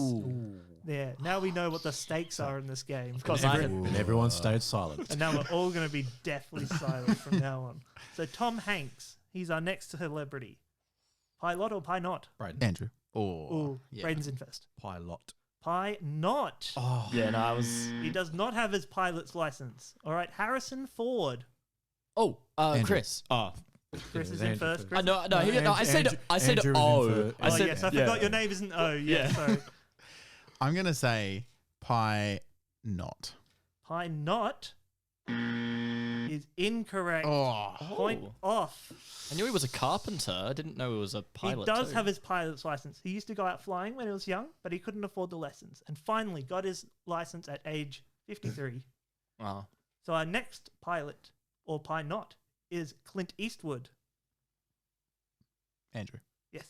There. Now we know what the stakes are in this game. Of course, I had. And everyone stayed silent. And now we're all going to be deathly silent from now on. So Tom Hanks, he's our next celebrity. Pilot or pie-not? Brayden. Andrew. Ooh, yeah. Brayden's in first. Pilot. Pie-not. Oh. Yeah, no, I was. He does not have his pilot's license. All right, Harrison Ford. Oh, Andrew. Chris. Oh, Chris is Andrew in first. first. Chris? no. I said. Andrew- I said. Andrew was in Oh, for- I Oh, said. yes, I yeah. forgot your name isn't O. Yeah, Yeah. sorry. I'm going to say pie not. Pie-not is incorrect. Oh. Point off. I knew he was a carpenter. I didn't know he was a pilot. He does too. have his pilot's license. He used to go out flying when he was young, but he couldn't afford the lessons, and finally got his license at age 53. Wow. So our next pilot, or pie-not, is Clint Eastwood. Andrew. Yes.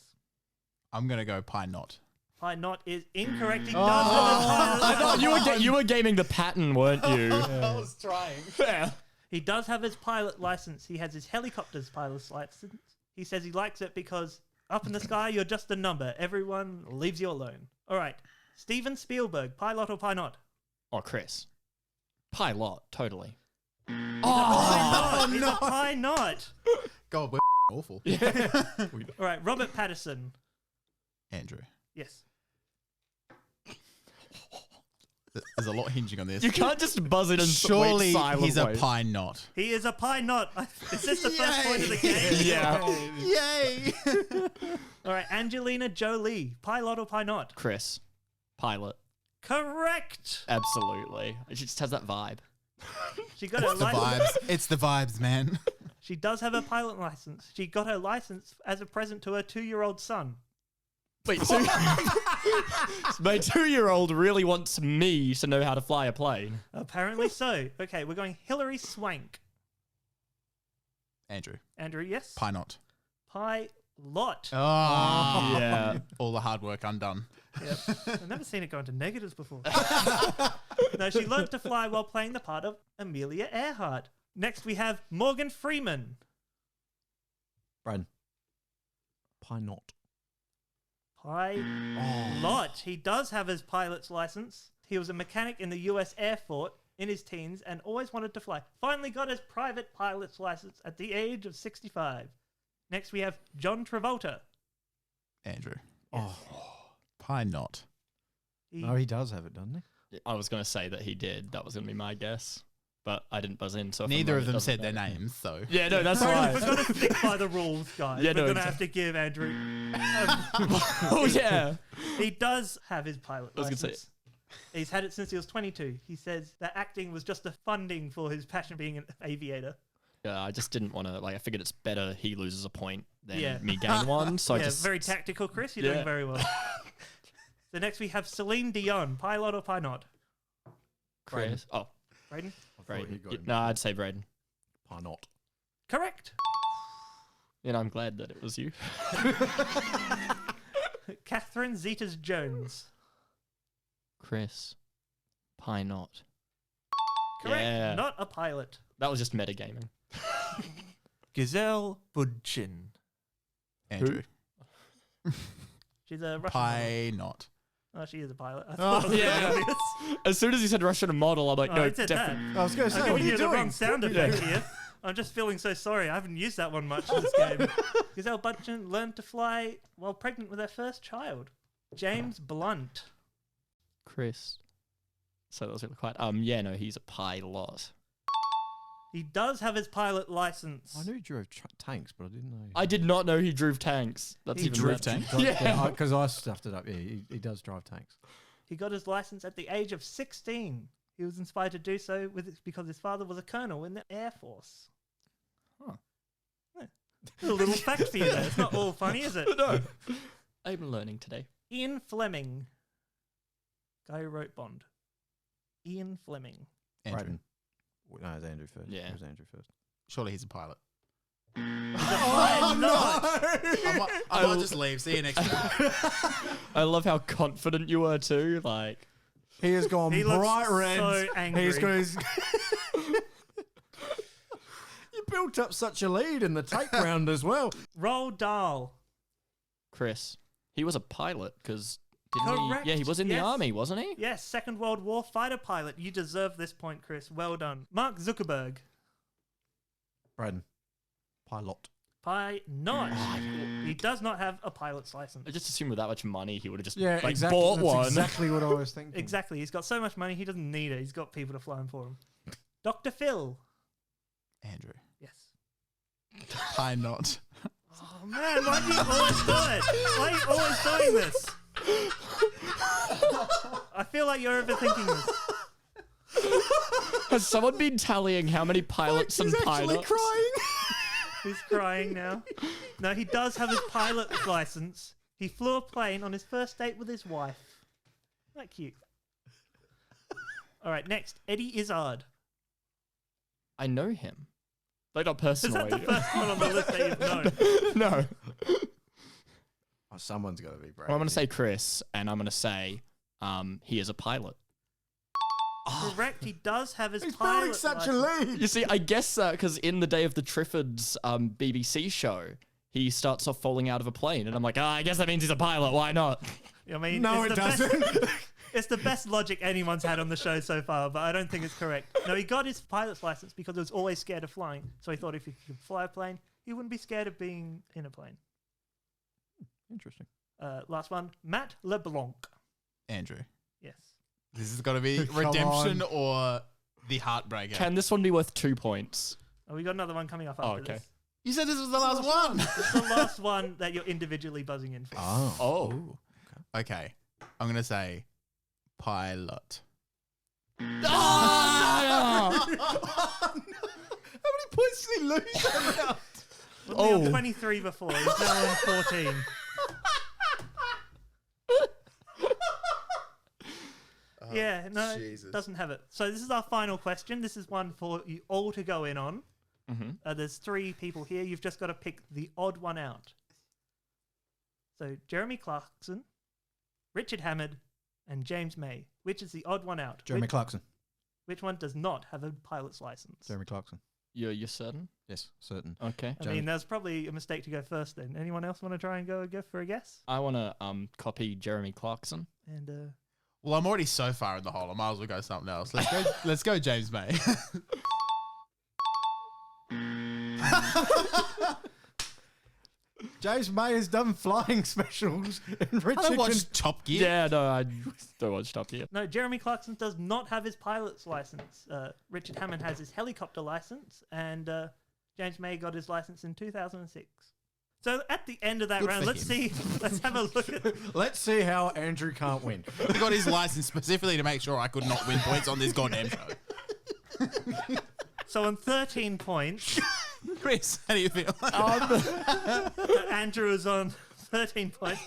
I'm going to go pie not. Pie-not is incorrect. He does have a pilot's I thought license. you were gaming the pattern, weren't you? I was trying. Yeah. He does have his pilot license. He has his helicopter's pilot's license. He says he likes it because up in the sky, you're just a number. Everyone leaves you alone. All right. Steven Spielberg, pilot or pie-not? Oh, Chris. Pilot, totally. Pie-not. He's a pie-not. God, we're awful. All right. Robert Pattinson. Andrew. Yes. There's a lot hinging on this. You can't just buzz it and Surely wait silent he's a wait. pie not. He is a pie-not. Is this the first point of the game? Yeah. Yay! All right. Angelina Jolie, pilot or pie-not? Chris. Pilot. Correct. Absolutely. She just has that vibe. She got her The license. vibes. It's the vibes, man. She does have a pilot license. She got her license as a present to her 2-year-old son. Wait, so my 2-year-old really wants me to know how to fly a plane. Apparently so. Okay, we're going Hilary Swank. Andrew. Andrew, yes? Pie not. Pilot. Oh. Yeah. All the hard work undone. Yep. I've never seen it go into negatives before. No, she learnt to fly while playing the part of Amelia Earhart. Next, we have Morgan Freeman. Brayden. Pie-not. Pilot. He does have his pilot's license. He was a mechanic in the US Air Force in his teens and always wanted to fly. Finally got his private pilot's license at the age of 65. Next, we have John Travolta. Andrew. Yes. Pie not. He- Oh, he does have it, doesn't he? I was going to say that he did. That was going to be my guess. But I didn't buzz in. So if I'm Neither wrong, of it them doesn't said their matter. names, so. Yeah, no, that's We're right. going to stick by the rules, guys. Yeah, We're no, going to have to give Andrew. Oh, yeah. He does have his pilot I was gonna say- license. He's had it since he was 22. He says that acting was just a funding for his passion being an aviator. Yeah, I just didn't want to, like, I figured it's better he loses a point than Yeah. me gain one. So I Yeah, just. very tactical, Chris. You're Yeah. doing very well. So next we have Celine Dion, pilot or pilot? Chris. Oh, Brayden? Brayden. No, I'd say Brayden. Why not? Correct. You know, I'm glad that it was you. Catherine Zeta-Jones. Chris. Pie not. Correct. Yeah. Not a pilot. That was just metagaming. Giselle Bundchen. Andrew. She's a Russian model. Pie not. Oh, she is a pilot. I thought it was yeah. very obvious. As soon as he said Russian model, I'm like, Oh, no, I said that. definitely. I was going to I'm say, what are giving you you the doing? wrong sound effect here. I'm just feeling so sorry. I haven't used that one much in this game. Giselle Bundchen learned to fly while pregnant with her first child. James Blunt. Chris. So that was really quiet. Yeah, no, he's a pilot. He does have his pilot license. I knew he drove tanks, but I didn't know. I did not know he drove tanks. That's He even drove better. tanks? Yeah. Because I stuffed it up. Yeah, he does drive tanks. He got his license at the age of 16. He was inspired to do so because his father was a colonel in the Air Force. Huh. Yeah. A little fact for you there. It's not all funny, is it? No. I'm learning today. Ian Fleming. Guy who wrote Bond. Ian Fleming. Andrew. Brayden. No, it was Andrew first. Yeah. It was Andrew first. Surely he's a pilot. Oh, no! I might just leave. See you next week. I love how confident you were too. Like, He has gone He looks bright red. so angry. He's got his. You built up such a lead in the tape round as well. Roald Dahl. Chris, he was a pilot because didn't Correct. he? Yeah, he was in the Yes. army, wasn't he? Yes, Second World War fighter pilot. You deserve this point, Chris. Well done. Mark Zuckerberg. Brayden. Pilot. Not. He does not have a pilot's license. I just assumed with that much money, he would have just Yeah, like exactly. bought That's one. exactly what I was thinking. Exactly. He's got so much money, he doesn't need it. He's got people to fly him for him. Dr. Phil. Andrew. Yes. Pie not. Oh, man, why do you always do it? Why are you always doing this? I feel like you're overthinking this. Has someone been tallying how many pilots and pilots? He's crying now. No, he does have his pilot's license. He flew a plane on his first date with his wife. Isn't that cute? All right, next. Eddie Izzard. I know him. Like, not Is that personally. the first one on the list that you've known? No. Oh, someone's got to be Brayden. Well, I'm going to say Chris, and I'm going to say he is a pilot. Correct, he does have his He's pilot building such a license. lead. You see, I guess because in the Day of the Triffids BBC show, he starts off falling out of a plane, and I'm like, I guess that means he's a pilot. Why not? I mean, No, it's it the best- doesn't. It's the best logic anyone's had on the show so far, but I don't think it's correct. No, he got his pilot's license because he was always scared of flying. So he thought if he could fly a plane, he wouldn't be scared of being in a plane. Interesting. Last one, Matt LeBlanc. Andrew. Yes. This has got to be Come redemption or the heartbreaker. Can this one be worth 2 points? Oh, we got another one coming up after okay. this. You said this was the last one. This is the last one that you're individually buzzing in for. Oh. Okay. I'm going to say pilot. Ah! How many points did he lose that round? Wasn't he on Oh. 23 before? He's now on 14. Yeah, no, Jesus. doesn't have it. So this is our final question. This is one for you all to go in on. There's 3 people here. You've just got to pick the odd one out. So Jeremy Clarkson, Richard Hammond, and James May. Which is the odd one out? Jeremy Clarkson. Which one does not have a pilot's license? Jeremy Clarkson. You're certain? Yes, certain. Okay. I mean, that's probably a mistake to go first then. Anyone else want to try and go for a guess? I want to copy Jeremy Clarkson. And Well, I'm already so far in the hole. I might as well go something else. Let's go James May. James May has done flying specials, and I Richard don't can... watch Top Gear. Yeah, no, I don't watch Top Gear. No, Jeremy Clarkson does not have his pilot's license. Richard Hammond has his helicopter license, and James May got his license in 2006. So at the end of that Good round, for let's him. let's have a look at. Let's see how Andrew can't win. He got his license specifically to make sure I could not win points on this goddamn show. So on 13 points, Chris, how do you feel? Andrew is on 13 points.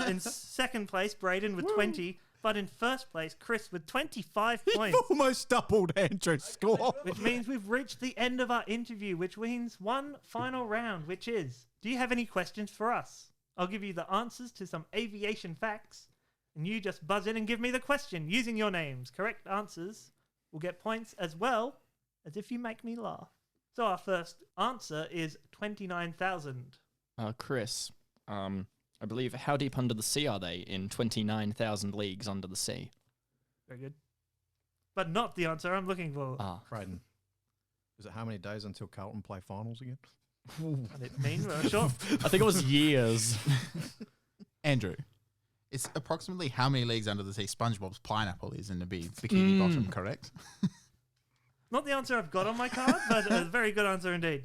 In second place, Brayden with 20. But in first place, Chris with 25 points. Almost doubled Andrew's score. Which means we've reached the end of our interview, which means one final round, which is, do you have any questions for us? I'll give you the answers to some aviation facts, and you just buzz in and give me the question using your names. Correct answers will get points as well as if you make me laugh. So our first answer is 29,000. Chris, I believe, how deep under the sea are they in 29,000 leagues under the sea? Very good. But not the answer I'm looking for. Brayden, is it how many days until Carlton play finals again? I didn't mean, but sure. I think it was years. Andrew, it's approximately how many leagues under the sea SpongeBob's pineapple is in the Bikini Bottom, correct? Not the answer I've got on my card, but a very good answer indeed.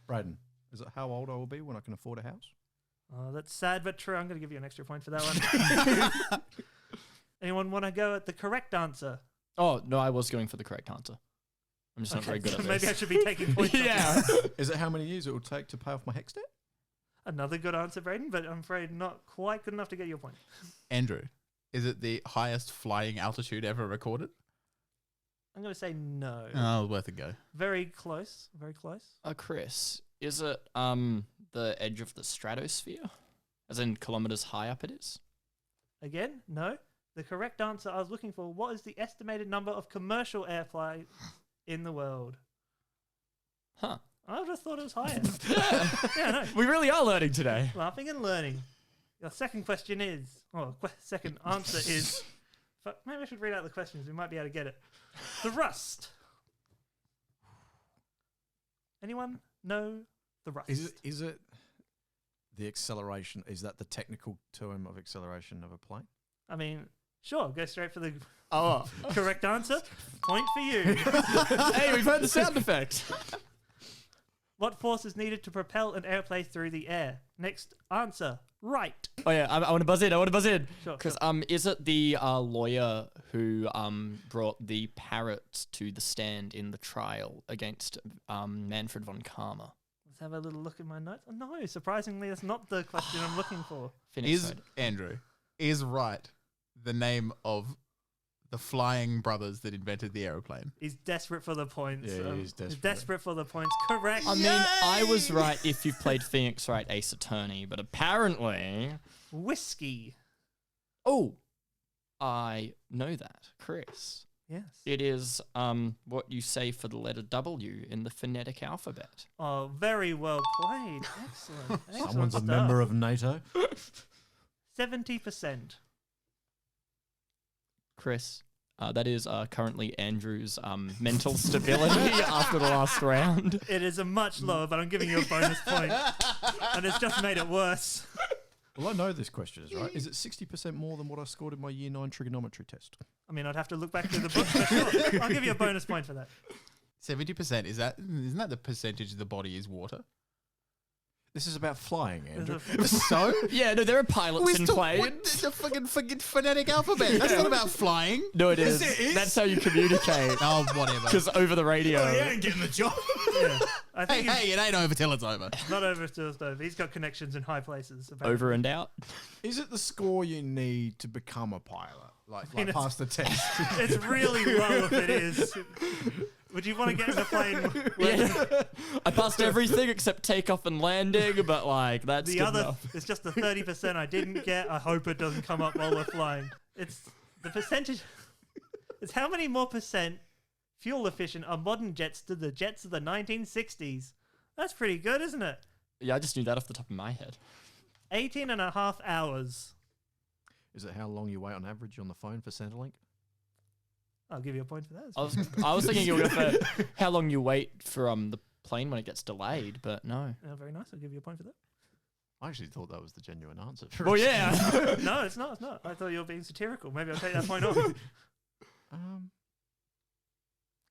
Brayden, is it how old I will be when I can afford a house? Oh, that's sad but true. I'm going to give you an extra point for that one. Anyone want to go at the correct answer? Oh, no, I was going for the correct answer. I'm just not very good at this. Maybe I should be taking points. Yeah. Is it how many years it will take to pay off my HEX debt? Another good answer, Brayden, but I'm afraid not quite good enough to get your point. Andrew, is it the highest flying altitude ever recorded? I'm going to say no. Oh, worth a go. Very close. Very close. Chris, is it the edge of the stratosphere? As in kilometers high up it is? Again, no. The correct answer I was looking for, what is the estimated number of commercial air flights in the world? Huh. I would have thought it was higher. Yeah, no. We really are learning today. Laughing and learning. Your second question is, second answer is, maybe I should read out the questions. We might be able to get it. The rust. Anyone know the rust? Is it the acceleration? Is that the technical term of acceleration of a plane? I mean, sure, go straight for the Oh. correct answer. Point for you. Hey, we've heard the sound effect. What force is needed to propel an airplane through the air? Next answer, right. Oh yeah, I want to buzz in. Sure, Because is it the lawyer who brought the parrot to the stand in the trial against Manfred von Karma? Let's have a little look at my notes. Oh, no, surprisingly, that's not the question I'm looking for. Andrew, is right the name of the flying brothers that invented the aeroplane? He's desperate for the points. Yeah, he's He's desperate. desperate for the points. Correct. I mean, I was right if you've played Phoenix Wright Ace Attorney, but apparently... Whiskey. Oh, I know that, Chris. Yes. It is what you say for the letter W in the phonetic alphabet. Oh, very well played. Excellent. Excellent Someone's a stuff. member of NATO. 70%. Chris, that is currently Andrew's mental stability after the last round. It is a much lower, but I'm giving you a bonus point. And it's just made it worse. Well, I know this question is right. Is it 60% more than what I scored in my Year 9 trigonometry test? I mean, I'd have to look back through the book, but sure. I'll give you a bonus point for that. 70%, isn't that the percentage of the body is water? This is about flying, Andrew. So? Yeah, no, there are pilots in plane. The fucking phonetic alphabet. That's not about flying. No, it is. it is. That's how you communicate. Oh, whatever. Because over the radio. ain't getting the job. Yeah. I think he's Hey, it ain't over till it's over. not over to us, though. He's got connections in high places. Apparently. Over and out. Is it the score you need to become a pilot? Like pass the test? It's really low if it is. Would you want to get in the plane? Yeah. I passed everything except takeoff and landing, but like that's The good other, enough. it's just the 30% I didn't get. I hope it doesn't come up while we're flying. It's the percentage. It's how many more percent fuel efficient are modern jets to the jets of the 1960s. That's pretty good, isn't it? Yeah, I just knew that off the top of my head. 18 and a half hours. Is it how long you wait on average on the phone for Centrelink? I'll give you a point for that. I was thinking you were going for how long you wait for the plane when it gets delayed, but no. Very nice. I'll give you a point for that. I actually thought that was the genuine answer. Well, yeah. No, it's not. It's not. I thought you were being satirical. Maybe I'll take that point off.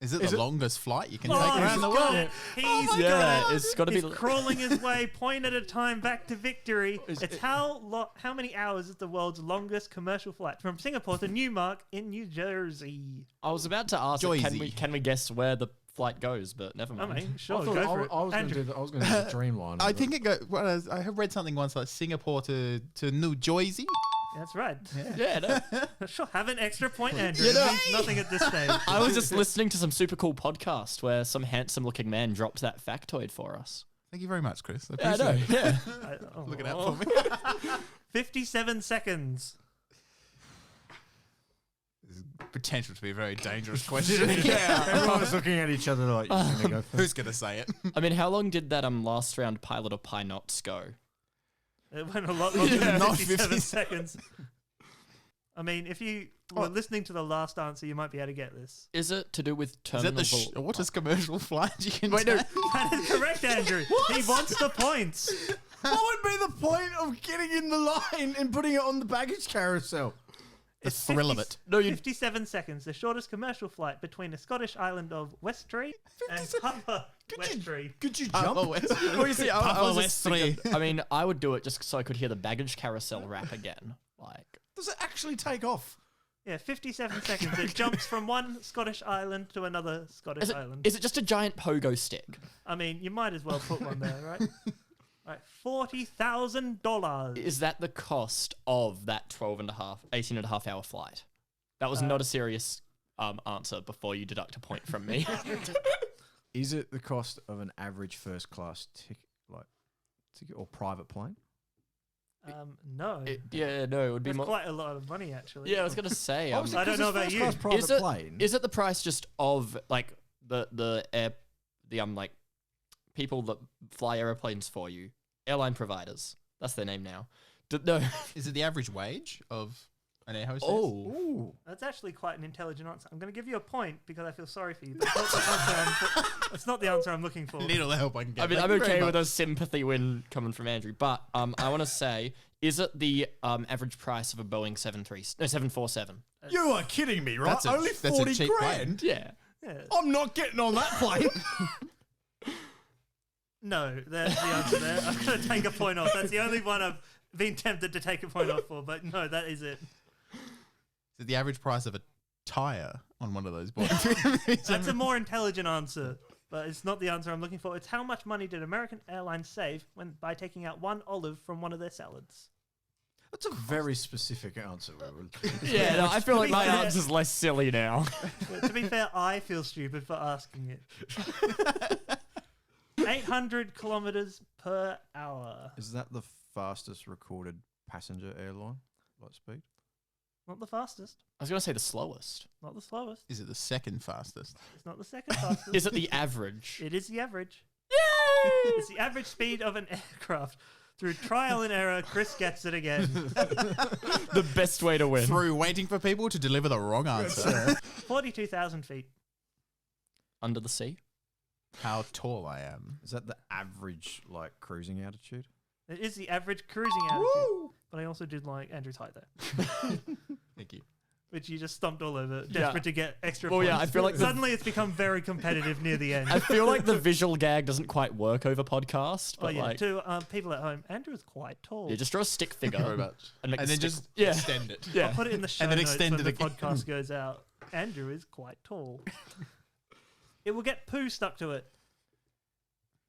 Is it the longest flight you can take Oh, around he's the got world? it. He's God. got it. It's got to be. He's crawling his way, point at a time, back to victory. It's how many hours is the world's longest commercial flight from Singapore to Newmark in New Jersey? I was about to ask, can we guess where the flight goes? But never I mind. mean, sure, I go for it. was going to Andrew. do the Dreamliner. I think it goes. Well, I have read something once like Singapore to New Jersey. That's right. Yeah, no. Sure, have an extra point, Andrew. You It know- means nothing at this stage. I was just listening to some super cool podcast where some handsome-looking man dropped that factoid for us. Thank you very much, Chris. I Yeah, I know. appreciate it. Yeah. Look it up for me. 57 seconds. There's potential to be a very dangerous question. Everyone's looking at each other like, you're gonna go first. Who's gonna say it? I mean, how long did that last round pilot of Pie Knots go? It went a lot longer than not 57 50 seconds. I mean, if you were listening to the last answer, you might be able to get this. Is it to do with Is terminal? that the what is commercial flight you can Wait, no. take? That is correct, Andrew. He wants the points. What would be the point of getting in the line and putting it on the baggage carousel? The thrill of it. No, you. 57 seconds, the shortest commercial flight between the Scottish island of Westray and Upper Westray. Could you jump? Well, you see, I Papa was just West thinking, I mean, I would do it just so I could hear the baggage carousel rap again. Like, Does it actually take off? Yeah, 57 seconds. It jumps from one Scottish island to another Scottish island. is it just a giant pogo stick? I mean, you might as well put one there, right? Right, $40,000. Is that the cost of that 18 and a half hour flight? That was not a serious answer before you deduct a point from me. Is it the cost of an average first class ticket or private plane? No. No, it would be That's more. quite a lot of money, actually. Yeah, I was gonna say. I don't know about you. Is it the price just of like the people that fly airplanes for you, airline providers? That's their name now. No. Is it the average wage of an air hostess? Oh. That's actually quite an intelligent answer. I'm going to give you a point because I feel sorry for you. But it's not the answer I'm looking for. Need all the help I can get. I mean, Thank I'm you very okay with much. a sympathy win coming from Andrew, but I want to say, is it the average price of a Boeing 747? You are kidding me, right? Only that's a 40 cheap grand. Yeah. Yeah. I'm not getting on that plane. No, there's the answer there. I'm going to take a point off. That's the only one I've been tempted to take a point off for, but no, that is it. Is it the average price of a tyre on one of those boats? That's a more intelligent answer, but it's not the answer I'm looking for. It's how much money did American Airlines save by taking out one olive from one of their salads? That's a very specific answer. Yeah, no, I feel like my fair- answer's less silly now. To be fair, I feel stupid for asking it. 800 kilometers per hour. Is that the fastest recorded passenger airline light speed? Not the fastest. I was going to say the slowest. Not the slowest. Is it the second fastest? It's not the second fastest. Is it the average? It is the average. It's the average speed of an aircraft. Through trial and error, Chris gets it again. The best way to win. Through waiting for people to deliver the wrong answer. 42,000 feet. Under the sea? How tall I am. Is that the average cruising altitude? It is the average cruising altitude. But I also did like Andrew's height there, Thank you. which you just stomped all over, desperate to get extra Well, points. yeah, I feel like Suddenly it's become very competitive near the end. I feel like the visual gag doesn't quite work over podcast, Oh but yeah, like, to people at home, Andrew is quite tall. yeah, just draw a stick figure. Very much. And, make And the then stick- just yeah. extend it. Yeah. I'll put it in the show And then notes extend when it the again. podcast goes out. Andrew is quite tall. It will get poo stuck to it.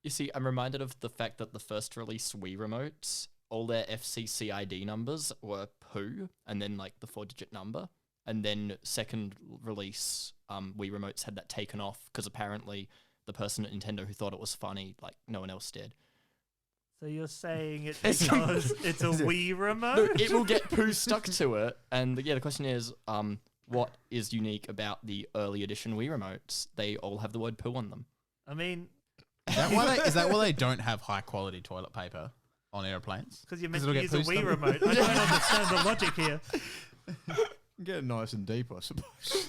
You see, I'm reminded of the fact that the first release Wii remotes, all their FCC ID numbers were poo, and then like the 4-digit number. And then second release Wii remotes had that taken off because apparently the person at Nintendo who thought it was funny, like no one else did. So you're saying it's because it's a Wii remote? No, it will get poo stuck to it. And yeah, the question is, what is unique about the early edition Wii remotes? They all have the word poo on them. I mean, Is that why they don't have high quality toilet paper on airplanes? because you're meant it'll to get use a poo Wii stuck. remote. I don't understand the logic here. Get it nice and deep, I suppose.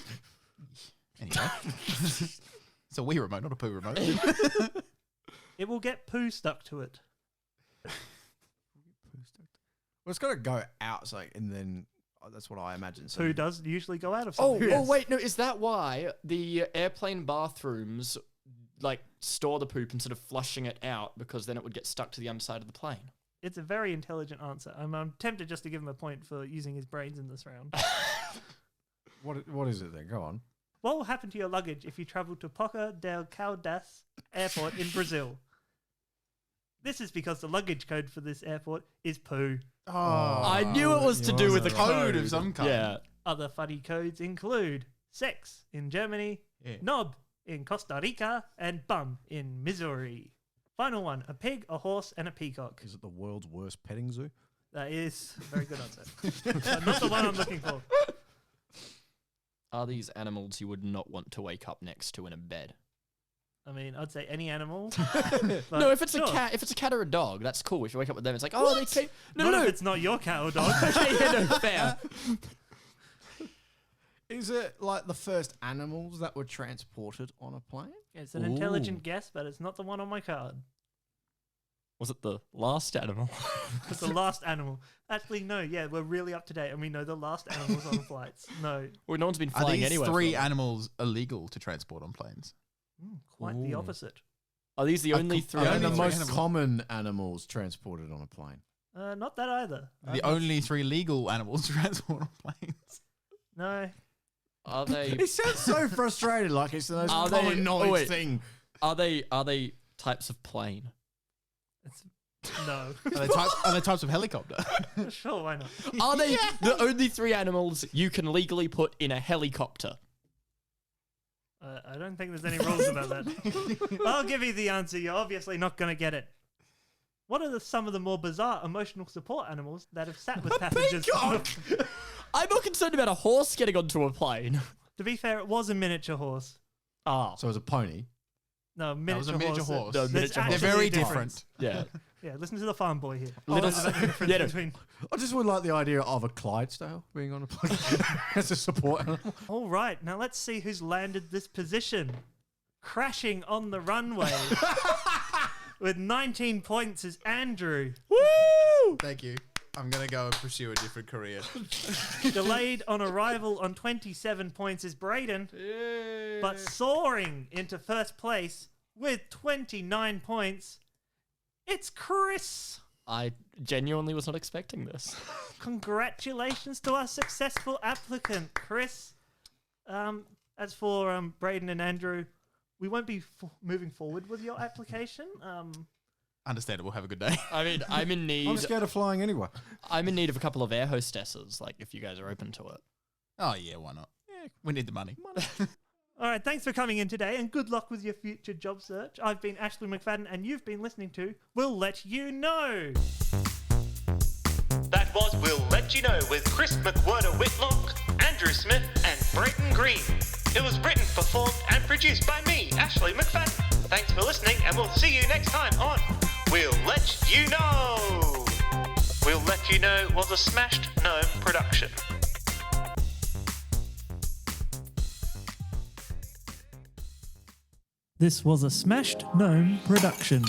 Anyway. It's a Wii remote, not a poo remote. It will get poo stuck to it. Well, it's got to go out, so, and then that's what I imagine. So Who does usually go out of Oh, something? oh, wait, no, is that why the airplane bathrooms like store the poop instead of flushing it out because then it would get stuck to the underside of the plane? It's a very intelligent answer. I'm tempted just to give him a point for using his brains in this round. What is it then? Go on. What will happen to your luggage if you travel to Poca del Caldas airport in Brazil? This is because the luggage code for this airport is poo. Oh, I knew it was to do with the code code. of some kind. Yeah. Other funny codes include sex in Germany, Yeah. knob in Costa Rica, and bum in Missouri. Final one, a pig, a horse, and a peacock. Is it the world's worst petting zoo? That is a very good answer. But not the one I'm looking for. Are these animals you would not want to wake up next to in a bed? I mean, I'd say any animal. No, if it's sure. a cat, if it's a cat or a dog, that's cool. If you wake up with them, it's like, oh, they came. No, Not no, if no. it's not your cat or dog. Okay, yeah, no, fair. Is it like the first animals that were transported on a plane? It's an intelligent guess, but it's not the one on my card. Was it the last animal? It's the last animal. Actually, no. Yeah, we're really up to date, and we know the last animals on the flights. No, Well, no one's been Are flying these anywhere. three for them. animals illegal to transport on planes? quite the Ooh. opposite. Are these the only three? are Are only the three most animals. common animals transported on a plane? Not that either. The only three legal animals to transport on planes. No. Are they? He sounds so frustrated, like it's the most Are they- common oh, knowledge wait. thing. Are they types of plane? It's, no. Are they types of helicopter? Sure, why not? Are they the only three animals you can legally put in a helicopter? I don't think there's any rules about that. I'll give you the answer. You're obviously not going to get it. What are some of the more bizarre emotional support animals that have sat with passengers? I'm more concerned about a horse getting onto a plane. To be fair, it was a miniature horse. Ah, So it was a pony. No, That was a miniature horse. No, There's miniature horse. actually They're very a difference. different. yeah. Yeah, listen to the farm boy here. Little- There's a difference Yeah, no. between. I just would like the idea of a Clydesdale being on a plane as a support animal. All right, now let's see who's landed this position. Crashing on the runway with 19 points is Andrew. Woo! Thank you. I'm going to go and pursue a different career. Delayed on arrival on 27 points is Brayden. But soaring into first place with 29 points, it's Chris. I genuinely was not expecting this. Congratulations to our successful applicant, Chris. As for Brayden and Andrew, we won't be moving forward with your application. Understandable. Have a good day. I mean, I'm in I'm need. scared of flying anyway. I'm in need of a couple of air hostesses. Like, if you guys are open to it. Oh, yeah, why not? Yeah, we need the money. All right, thanks for coming in today, and good luck with your future job search. I've been Ashleigh McFadden, and you've been listening to We'll Let You Know. That was We'll Let You Know with Chris McWhirter-Whitlock, Andrew Smith, and Brayden Green. It was written, performed, and produced by me, Ashleigh McFadden. Thanks for listening, and we'll see you next time on We'll Let You Know. We'll Let You Know was a Smashed Gnome production. This was a Smashed Gnome production.